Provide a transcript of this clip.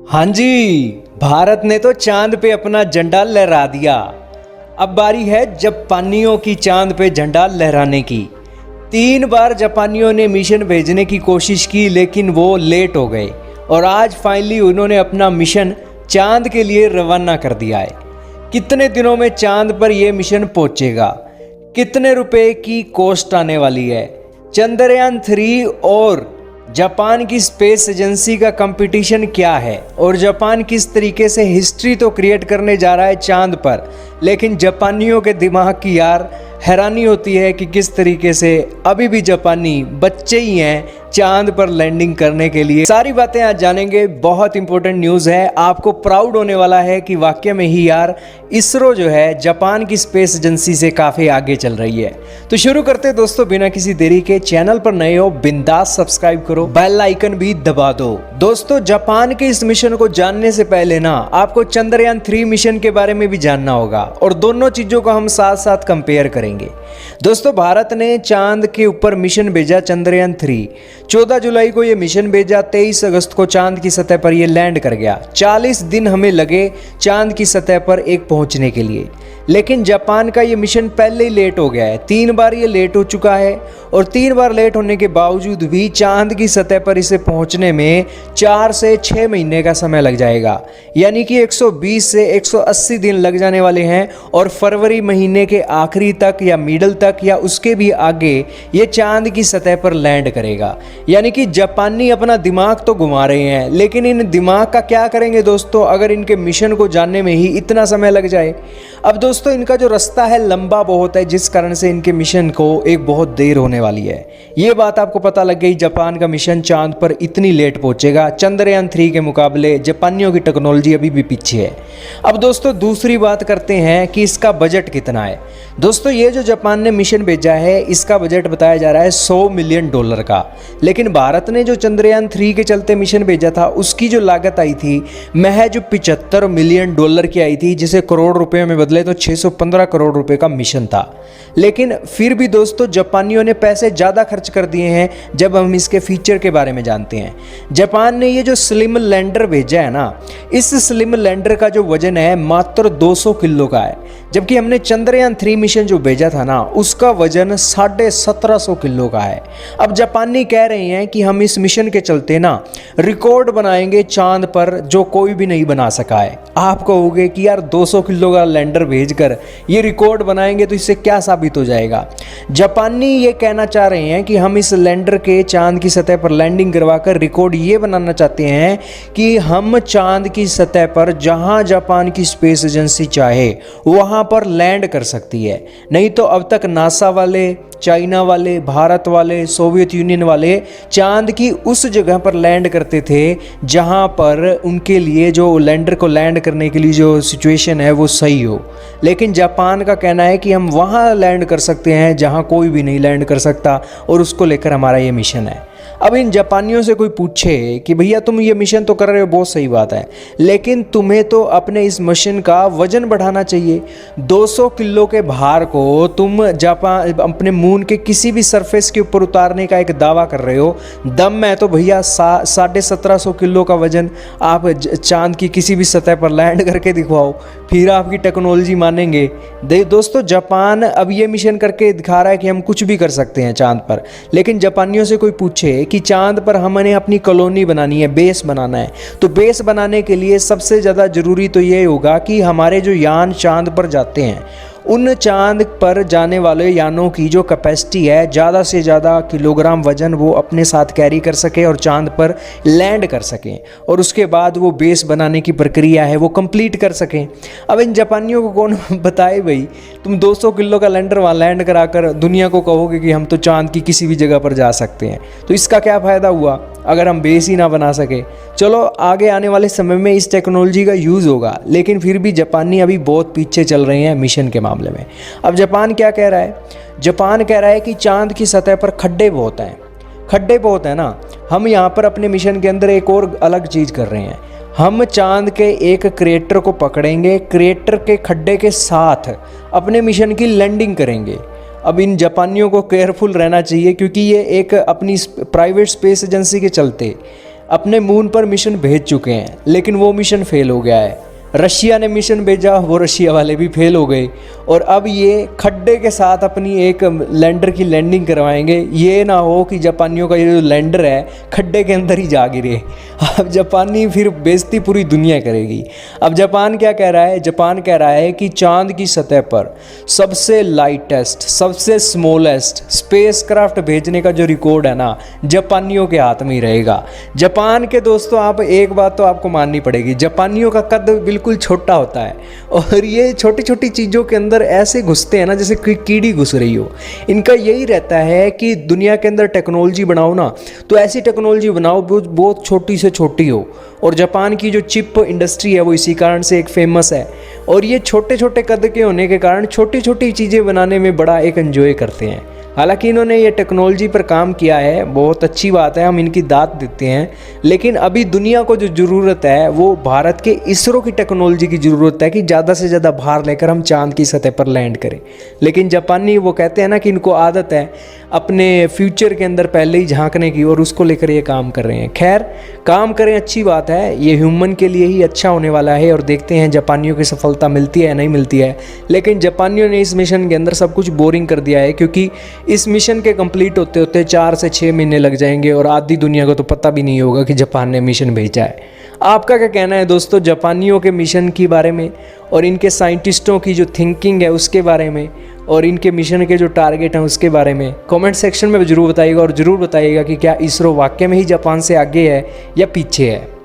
हाँ जी, भारत ने तो चांद पे अपना झंडा लहरा दिया। अब बारी है जापानियों की चांद पे झंडा लहराने की। 3 बार जापानियों ने मिशन भेजने की कोशिश की, लेकिन वो लेट हो गए और आज फाइनली उन्होंने अपना मिशन चांद के लिए रवाना कर दिया है। कितने दिनों में चांद पर यह मिशन पहुंचेगा, कितने रुपए की कॉस्ट आने वाली है, चंद्रयान 3 और जापान की स्पेस एजेंसी का कंपटीशन क्या है और जापान किस तरीके से हिस्ट्री तो क्रिएट करने जा रहा है चांद पर। लेकिन जापानियों के दिमाग की यार हैरानी होती है कि किस तरीके से अभी भी जापानी बच्चे ही हैं चांद पर लैंडिंग करने के लिए। सारी बातें आज जानेंगे। बहुत इंपॉर्टेंट न्यूज़ है, आपको प्राउड होने वाला है कि वाकई में ही यार इसरो जो है जापान की स्पेस एजेंसी से काफ़ी आगे चल रही है। तो शुरू करते दोस्तों बिना किसी देरी के। चैनल पर नए हो बिंदास सब्सक्राइब करो, बेल आइकन भी दबा दो। दोस्तों जापान के इस मिशन को जानने से पहले ना आपको चंद्रयान 3 मिशन के बारे में भी जानना होगा और दोनों चीजों को हम साथ साथ कंपेयर करेंगे। दोस्तों भारत ने चांद के ऊपर मिशन भेजा चंद्रयान 3। 14 जुलाई को यह मिशन भेजा, 23 अगस्त को चांद की सतह पर यह लैंड कर गया। 40 दिन हमें लगे चांद की सतह पर एक पहुंचने के लिए, लेकिन जापान का यह मिशन पहले ही लेट हो गया है। 3 बार ये लेट हो चुका है और 3 बार लेट होने के बावजूद भी चांद की सतह पर इसे पहुंचने में 4 से 6 महीने का समय लग जाएगा, यानी कि 120 से 180 दिन लग जाने वाले हैं और फरवरी महीने के आखिरी तक या मिडल तक या उसके भी आगे ये चांद की सतह पर लैंड करेगा। यानी कि जापानी अपना दिमाग तो घुमा रहे हैं, लेकिन इन दिमाग का क्या करेंगे दोस्तों अगर इनके मिशन को जानने में ही इतना समय लग जाए। अब दोस्तों इनका जो रास्ता है लंबा बहुत है, जिस कारण से इनके मिशन को एक बहुत देर होने वाली है। ये बात आपको पता लग गई, जापान का मिशन चांद पर इतनी लेट पहुंचेगा। चंद्रयान 3 के मुकाबले जापानियों की टेक्नोलॉजी अभी भी पीछे है। अब दोस्तों दूसरी बात करते हैं कि इसका बजट कितना है। दोस्तों ये जो जापान ने मिशन भेजा है इसका बजट बताया जा रहा है $100 मिलियन का, लेकिन भारत ने जो चंद्रयान 3 के चलते मिशन भेजा था उसकी जो लागत आई थी महज $75 मिलियन की आई थी, जिसे करोड़ रुपए में बदले तो 615 करोड़ रुपए का मिशन था। लेकिन फिर भी दोस्तों जापानियों ने पैसे ज़्यादा खर्च कर दिए हैं जब हम इसके फीचर के बारे में जानते हैं। जापान ने ये जो स्लिम लैंडर भेजा है ना, इस स्लिम लैंडर का जो वजन है मात्र 200 किलो का है, जबकि हमने चंद्रयान 3 मिशन जो भेजा था ना उसका वजन 1750 किलो का है। अब जापानी कह रहे हैं कि हम इस मिशन के चलते ना रिकॉर्ड बनाएंगे चांद पर जो कोई भी नहीं बना सका है। आप कहोगे कि यार 200 किलो का लैंडर भेजकर ये रिकॉर्ड बनाएंगे तो इससे क्या साबित हो जाएगा। जापानी ये कहना चाह रहे हैं कि हम इस लैंडर के चांद की सतह पर लैंडिंग करवाकर रिकॉर्ड ये बनाना चाहते हैं कि हम चांद की सतह पर जहां जापान की स्पेस एजेंसी चाहे वहां पर लैंड कर सकती है। नहीं तो अब तक नासा वाले, चाइना वाले, भारत वाले, सोवियत यूनियन वाले चांद की उस जगह पर लैंड करते थे जहां पर उनके लिए जो लैंडर को लैंड करने के लिए जो सिचुएशन है वो सही हो। लेकिन जापान का कहना है कि हम वहां लैंड कर सकते हैं जहां कोई भी नहीं लैंड कर सकता और उसको लेकर हमारा ये मिशन है। अब इन जापानियों से कोई पूछे कि भैया तुम ये मिशन तो कर रहे हो, बहुत सही बात है, लेकिन तुम्हें तो अपने इस मिशन का वजन बढ़ाना चाहिए। 200 किलो के भार को तुम जापान अपने मून के किसी भी सरफेस के ऊपर उतारने का एक दावा कर रहे हो, दम है तो भैया 1750 किलो का वजन आप चांद की किसी भी सतह पर लैंड करके दिखवाओ, फिर आपकी टेक्नोलॉजी मानेंगे। दोस्तों जापान अब ये मिशन करके दिखा रहा है कि हम कुछ भी कर सकते हैं चांद पर, लेकिन जापानियों से कोई पूछे कि चांद पर हमने अपनी कॉलोनी बनानी है, बेस बनाना है, तो बेस बनाने के लिए सबसे ज़्यादा ज़रूरी तो ये होगा कि हमारे जो यान चांद पर जाते हैं उन चांद पर जाने वाले यानों की जो कैपेसिटी है ज़्यादा से ज़्यादा किलोग्राम वजन वो अपने साथ कैरी कर सके और चांद पर लैंड कर सकें और उसके बाद वो बेस बनाने की प्रक्रिया है वो कंप्लीट कर सकें। अब इन जापानियों को कौन बताए भाई, तुम 200 किलो का लैंडर वहाँ लैंड कराकर दुनिया को कहोगे कि हम तो चांद की किसी भी जगह पर जा सकते हैं, तो इसका क्या फ़ायदा हुआ अगर हम बेस ही ना बना सके। चलो आगे आने वाले समय में इस टेक्नोलॉजी का यूज़ होगा, लेकिन फिर भी जापानी अभी बहुत पीछे चल रहे हैं मिशन के मामले में। अब जापान क्या कह रहा है, जापान कह रहा है कि चांद की सतह पर खड्डे बहुत हैं, खड्डे बहुत हैं ना। हम यहाँ पर अपने मिशन के अंदर एक और अलग चीज़ कर रहे हैं, हम चांद के एक क्रेटर को पकड़ेंगे, क्रेटर के खड्डे के साथ अपने मिशन की लैंडिंग करेंगे। अब इन जापानियों को केयरफुल रहना चाहिए क्योंकि ये एक अपनी प्राइवेट स्पेस एजेंसी के चलते अपने मून पर मिशन भेज चुके हैं, लेकिन वो मिशन फेल हो गया है। रशिया ने मिशन भेजा, वो रशिया वाले भी फेल हो गए। और अब ये खड्डे के साथ अपनी एक लैंडर की लैंडिंग करवाएंगे। ये ना हो कि जापानियों का ये जो लैंडर है खड्डे के अंदर ही जा गिरे। अब जापानी फिर बेइज्जती पूरी दुनिया करेगी। अब जापान क्या कह रहा है? जापान कह रहा है कि चांद की सतह पर सबसे लाइटेस्ट, सबसे स्मॉलेस्ट स्पेसक्राफ्ट भेजने का जो रिकॉर्ड है ना, जापानियों के हाथ में ही रहेगा। जापान के दोस्तों, आप एक बात तो आपको माननी पड़ेगी, जापानियों का कद बिल्कुल छोटा होता है और ये छोटी छोटी चीज़ों के अंदर ऐसे घुसते हैं ना जैसे कोई कीड़ी घुस रही हो। इनका यही रहता है कि दुनिया के अंदर टेक्नोलॉजी बनाओ ना, तो ऐसी टेक्नोलॉजी बनाओ बहुत छोटी से छोटी हो। और जापान की जो चिप इंडस्ट्री है वो इसी कारण से एक फेमस है। और ये छोटे छोटे कद के होने के कारण छोटी छोटी चीज़ें बनाने में बड़ा एक एंजॉय करते हैं। हालांकि इन्होंने ये टेक्नोलॉजी पर काम किया है, बहुत अच्छी बात है, हम इनकी दाद देते हैं। लेकिन अभी दुनिया को जो ज़रूरत है वो भारत के इसरो की टेक्नोलॉजी की ज़रूरत है कि ज़्यादा से ज़्यादा भार लेकर हम चांद की सतह पर लैंड करें। लेकिन जापानी वो कहते हैं ना कि इनको आदत है अपने फ्यूचर के अंदर पहले ही झांकने की, और उसको लेकर ये काम कर रहे हैं। खैर, काम करें, अच्छी बात है, ये ह्यूमन के लिए ही अच्छा होने वाला है। और देखते हैं जापानियों की सफलता मिलती है या नहीं मिलती है। लेकिन जापानियों ने इस मिशन के अंदर सब कुछ बोरिंग कर दिया है, क्योंकि इस मिशन के कंप्लीट होते होते 4 से 6 महीने लग जाएंगे और आधी दुनिया को तो पता भी नहीं होगा कि जापान ने मिशन भेजा है। आपका क्या कहना है दोस्तों जापानियों के मिशन के बारे में, और इनके साइंटिस्टों की जो थिंकिंग है उसके बारे में, और इनके मिशन के जो टारगेट हैं उसके बारे में? कमेंट सेक्शन में ज़रूर बताइएगा। और ज़रूर बताइएगा कि क्या इसरो वाकई में ही जापान से आगे है या पीछे है।